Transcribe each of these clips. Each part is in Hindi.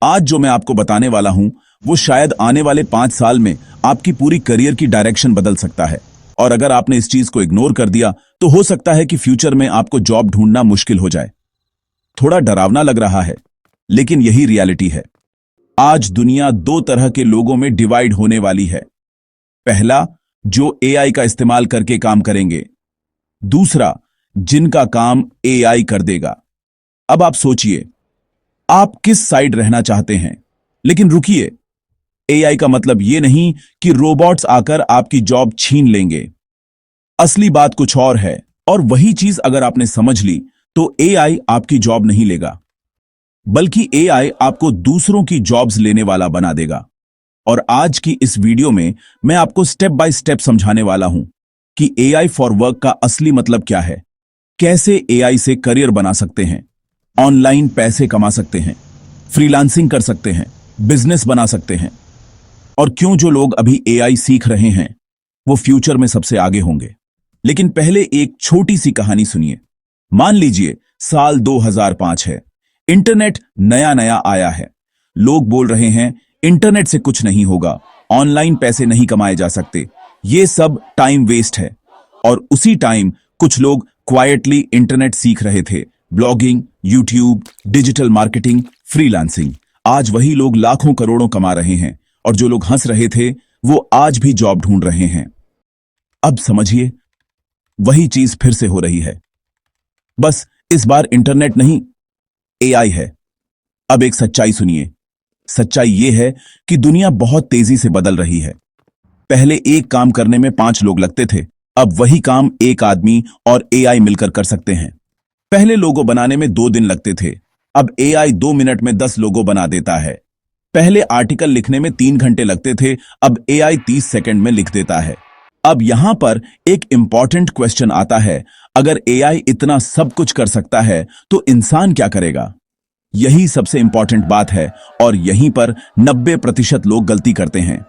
आज जो मैं आपको बताने वाला हूं वो शायद आने वाले 5 साल में आपकी पूरी करियर की डायरेक्शन बदल सकता है। और अगर आपने इस चीज को इग्नोर कर दिया तो हो सकता है कि फ्यूचर में आपको जॉब ढूंढना मुश्किल हो जाए। थोड़ा डरावना लग रहा है, लेकिन यही रियलिटी है। आज दुनिया दो तरह के लोगों में डिवाइड होने वाली है। पहला, जो एआई का इस्तेमाल करके काम करेंगे। दूसरा, जिनका काम एआई कर देगा। अब आप सोचिए, आप किस साइड रहना चाहते हैं। लेकिन रुकिए, एआई का मतलब यह नहीं कि रोबोट्स आकर आपकी जॉब छीन लेंगे। असली बात कुछ और है, और वही चीज अगर आपने समझ ली तो एआई आपकी जॉब नहीं लेगा, बल्कि एआई आपको दूसरों की जॉब्स लेने वाला बना देगा। और आज की इस वीडियो में मैं आपको स्टेप बाय स्टेप समझाने वाला हूं कि एआई फॉर वर्क का असली मतलब क्या है, कैसे एआई से करियर बना सकते हैं, ऑनलाइन पैसे कमा सकते हैं, फ्रीलांसिंग कर सकते हैं, बिजनेस बना सकते हैं, और क्यों जो लोग अभी एआई सीख रहे हैं वो फ्यूचर में सबसे आगे होंगे। लेकिन पहले एक छोटी सी कहानी सुनिए। मान लीजिए साल 2005 है, इंटरनेट नया नया आया है। लोग बोल रहे हैं इंटरनेट से कुछ नहीं होगा, ऑनलाइन पैसे नहीं कमाए जा सकते, ये सब टाइम वेस्ट है। और उसी टाइम कुछ लोग क्वाइटली इंटरनेट सीख रहे थे, blogging, YouTube, digital marketing, freelancing. आज वही लोग लाखों करोड़ों कमा रहे हैं, और जो लोग हंस रहे थे वो आज भी जॉब ढूंढ रहे हैं। अब समझिए, वही चीज फिर से हो रही है, बस इस बार इंटरनेट नहीं, एआई है। अब एक सच्चाई सुनिए। सच्चाई यह है कि दुनिया बहुत तेजी से बदल रही है। पहले एक काम करने में 5 लोग लगते थे, अब वही काम एक आदमी और एआई मिलकर कर सकते हैं। पहले लोगो बनाने में 2 दिन लगते थे, अब एआई 2 मिनट में 10 लोगो बना देता है। पहले आर्टिकल लिखने में 3 घंटे लगते थे, अब एआई 30 सेकंड में लिख देता है। अब यहां पर एक इंपॉर्टेंट क्वेश्चन आता है, अगर एआई इतना सब कुछ कर सकता है तो इंसान क्या करेगा? यही सबसे इंपॉर्टेंट बात है, और यहीं पर 90% लोग गलती करते हैं।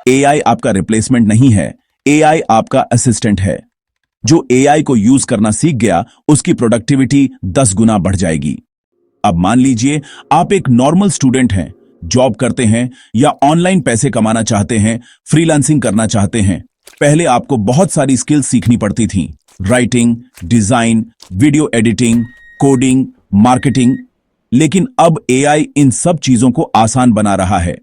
एआई आपका रिप्लेसमेंट नहीं है, एआई आपका असिस्टेंट है। जो एआई को यूज करना सीख गया उसकी प्रोडक्टिविटी 10 गुना बढ़ जाएगी। अब मान लीजिए आप एक नॉर्मल स्टूडेंट हैं, जॉब करते हैं या ऑनलाइन पैसे कमाना चाहते हैं, फ्रीलांसिंग करना चाहते हैं। पहले आपको बहुत सारी स्किल्स सीखनी पड़ती थी, writing, design, video editing, coding, marketing. लेकिन अब एआई इन सब चीजों को आसान बना रहा है।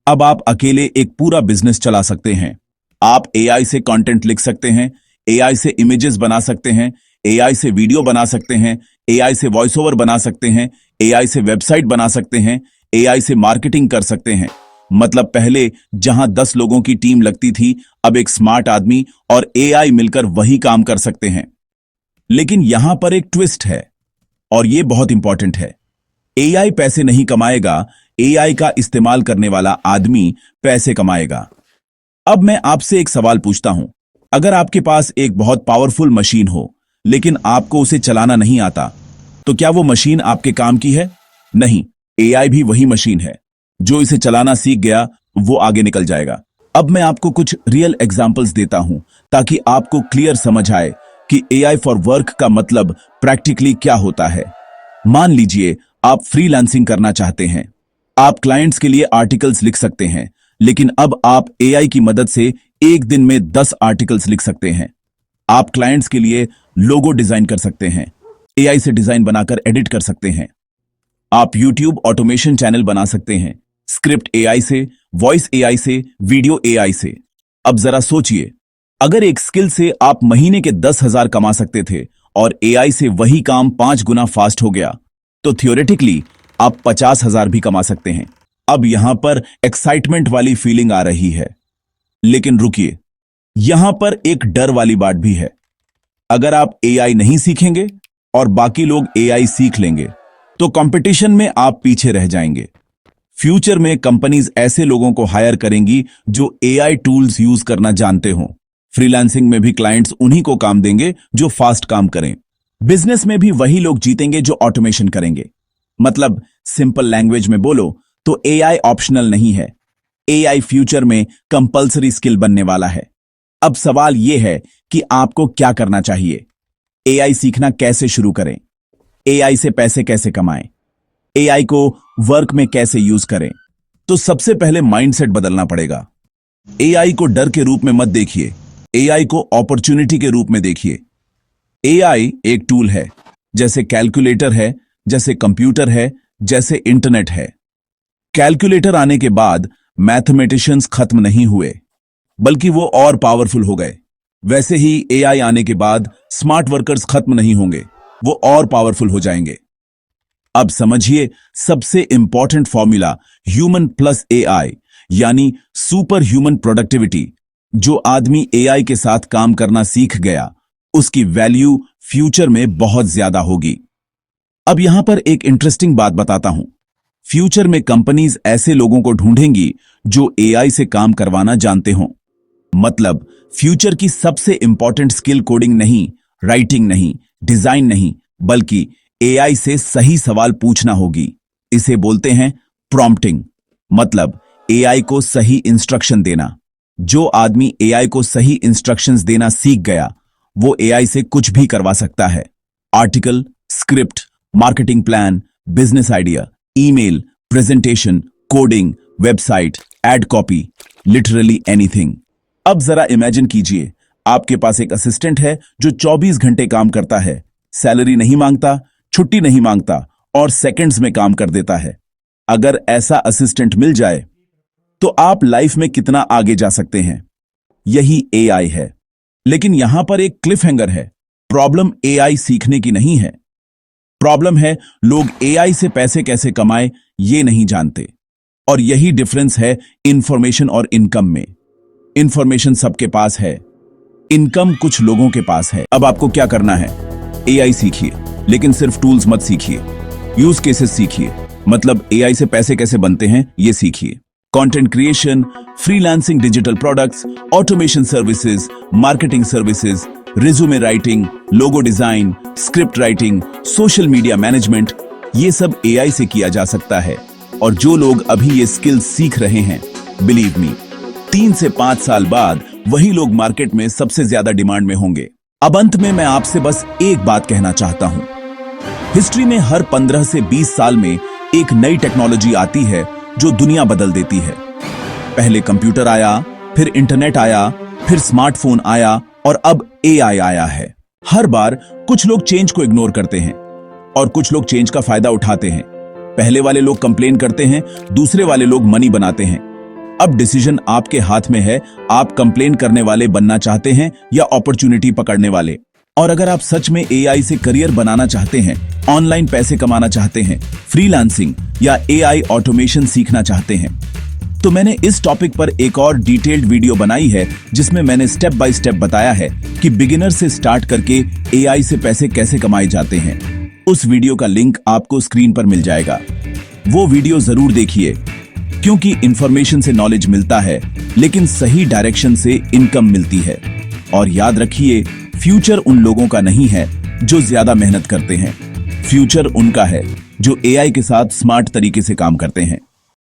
अब आप अकेले एक पूरा बिजनेस चला सकते हैं। आप एआई से कंटेंट लिख सकते हैं, एआई से इमेजेस बना सकते हैं, एआई से वीडियो बना सकते हैं, एआई से वॉइस ओवर बना सकते हैं, एआई से वेबसाइट बना सकते हैं, एआई से मार्केटिंग कर सकते हैं। मतलब पहले जहां 10 लोगों की टीम लगती थी, अब एक स्मार्ट आदमी और एआई मिलकर वही काम कर सकते हैं। लेकिन यहां पर एक ट्विस्ट है, और यह बहुत इंपॉर्टेंट है। एआई पैसे नहीं कमाएगा, एआई का इस्तेमाल करने वाला आदमी पैसे कमाएगा। अब मैं आपसे एक सवाल पूछता हूं, अगर आपके पास एक बहुत पावरफुल मशीन हो लेकिन आपको उसे चलाना नहीं आता, तो क्या वो मशीन आपके काम की है? नहीं, एआई भी वही मशीन है। जो इसे चलाना सीख गया वो आगे निकल जाएगा। अब मैं आपको कुछ रियल एग्जांपल्स देता हूं ताकि आपको क्लियर समझ आए कि एआई फॉर वर्क का मतलब प्रैक्टिकली क्या होता है। मान लीजिए आप फ्रीलांसिंग करना चाहते हैं। आप क्लाइंट्स के लिए आर्टिकल्स लिख सकते हैं, लेकिन अब आप एआई की मदद से एक दिन में 10 आर्टिकल्स लिख सकते हैं। आप क्लाइंट्स के लिए लोगो डिजाइन कर सकते हैं, एआई से डिजाइन बनाकर एडिट कर सकते हैं। आप यूट्यूब ऑटोमेशन चैनल बना सकते हैं, स्क्रिप्ट एआई से, वॉइस एआई से, वीडियो एआई से। अब जरा सोचिए, अगर एक स्किल से आप महीने के 10,000 कमा सकते थे और एआई से वही काम 5 गुना फास्ट हो गया, तो थियोरेटिकली आप 50,000 भी कमा सकते हैं। अब यहां पर एक्साइटमेंट वाली फीलिंग आ रही है, लेकिन रुकिए, यहां पर एक डर वाली बात भी है। अगर आप एआई नहीं सीखेंगे और बाकी लोग एआई सीख लेंगे, तो कंपटीशन में आप पीछे रह जाएंगे। फ्यूचर में कंपनीज ऐसे लोगों को हायर करेंगी जो एआई टूल्स यूज करना जानते हों। फ्रीलांसिंग में भी क्लाइंट्स उन्हीं को काम देंगे जो फास्ट काम करें। बिजनेस में भी वही लोग जीतेंगे जो ऑटोमेशन करेंगे। मतलब सिंपल लैंग्वेज में बोलो तो एआई ऑप्शनल नहीं है, एआई फ्यूचर में कंपल्सरी स्किल बनने वाला है। अब सवाल यह है कि आपको क्या करना चाहिए। एआई सीखना कैसे शुरू करें, एआई से पैसे कैसे कमाएं, एआई को वर्क में कैसे यूज करें। तो सबसे पहले माइंडसेट बदलना पड़ेगा। एआई को डर के रूप में मत देखिए, एआई को अपॉर्चुनिटी के रूप में देखिए। एआई एक टूल है, जैसे कैलकुलेटर है, जैसे कंप्यूटर है, जैसे इंटरनेट है। कैलकुलेटर आने के बाद मैथमेटिशियंस खत्म नहीं हुए, बल्कि वो और पावरफुल हो गए। वैसे ही एआई आने के बाद स्मार्ट वर्कर्स खत्म नहीं होंगे, वो और पावरफुल हो जाएंगे। अब समझिए सबसे important formula human plus AI, यानी सुपर ह्यूमन प्रोडक्टिविटी। जो आदमी एआई के साथ काम करना सीख गया, उसकी वैल्यू फ्यूचर में बहुत ज्यादा होगी। अब यहां पर एक इंटरेस्टिंग बात बताता हूं। फ्यूचर में कंपनीज ऐसे लोगों को ढूंढेंगी जो एआई से काम करवाना जानते हों। मतलब फ्यूचर की सबसे इंपॉर्टेंट स्किल कोडिंग नहीं, राइटिंग नहीं, डिजाइन नहीं, बल्कि एआई से सही सवाल पूछना होगी। इसे बोलते हैं प्रॉम्प्टिंग, मतलब एआई को सही इंस्ट्रक्शन देना। जो आदमी एआई को सही इंस्ट्रक्शंस देना सीख गया, वो एआई से कुछ भी करवा सकता है। Article, script, marketing plan, business idea, email, presentation, coding, website, ad copy, literally anything. अब जरा इमेजिन कीजिए, आपके पास एक असिस्टेंट है जो 24 घंटे काम करता है, सैलरी नहीं मांगता, छुट्टी नहीं मांगता और सेकंड्स में काम कर देता है। अगर ऐसा असिस्टेंट मिल जाए तो आप लाइफ में कितना आगे जा सकते हैं। यही एआई है। लेकिन यहां पर एक क्लिफ हैंगर है। प्रॉब्लम एआई सीखने की नहीं है, प्रॉब्लम है लोग एआई से पैसे कैसे कमाएं ये नहीं जानते। और यही डिफरेंस है इंफॉर्मेशन और इनकम में। इंफॉर्मेशन सबके पास है, इनकम कुछ लोगों के पास है। अब आपको क्या करना है? एआई सीखिए, लेकिन सिर्फ टूल्स मत सीखिए, यूज केसेस सीखिए। मतलब एआई से पैसे कैसे बनते हैं ये सीखिए। Content creation, freelancing digital products, automation services, marketing services, resume writing, logo design, script writing, social media management, ये सब एआई से किया जा सकता है। और जो लोग अभी ये स्किल्स सीख रहे हैं, बिलीव मी, 3 से 5 साल बाद वही लोग मार्केट में सबसे ज्यादा डिमांड में होंगे। अब अंत में मैं आपसे बस एक बात कहना चाहता हूं। हिस्ट्री में हर 15 से 20 साल में एक नई टेक्नोलॉजी आती है जो दुनिया बदल देती है। पहले कंप्यूटर आया, फिर इंटरनेट आया, फिर स्मार्टफोन आया और अब एआई आया है। हर बार कुछ लोग चेंज को इग्नोर करते हैं और कुछ लोग चेंज का फायदा उठाते हैं। पहले वाले लोग कंप्लेन करते हैं, दूसरे वाले लोग मनी बनाते हैं। अब डिसीजन आपके हाथ में है, आप कंप्लेन करने वाले बनना चाहते हैं या अपॉर्चुनिटी पकड़ने वाले। और अगर आप सच में एआई से करियर बनाना चाहते हैं, ऑनलाइन पैसे कमाना चाहते हैं, फ्रीलांसिंग या एआई ऑटोमेशन सीखना चाहते हैं, तो मैंने इस टॉपिक पर एक और डिटेल्ड वीडियो बनाई है जिसमें मैंने स्टेप बाय स्टेप बताया है कि बिगिनर से स्टार्ट करके एआई से पैसे कैसे कमाए जाते हैं। उस वीडियो का लिंक आपको स्क्रीन पर मिल जाएगा। वो वीडियो जरूर देखिए, क्योंकि इंफॉर्मेशन से नॉलेज मिलता है, लेकिन सही डायरेक्शन से इनकम मिलती है। और याद रखिए, फ्यूचर उन लोगों का नहीं है जो ज्यादा मेहनत करते हैं, फ्यूचर उनका है जो एआई के साथ स्मार्ट तरीके से काम करते हैं।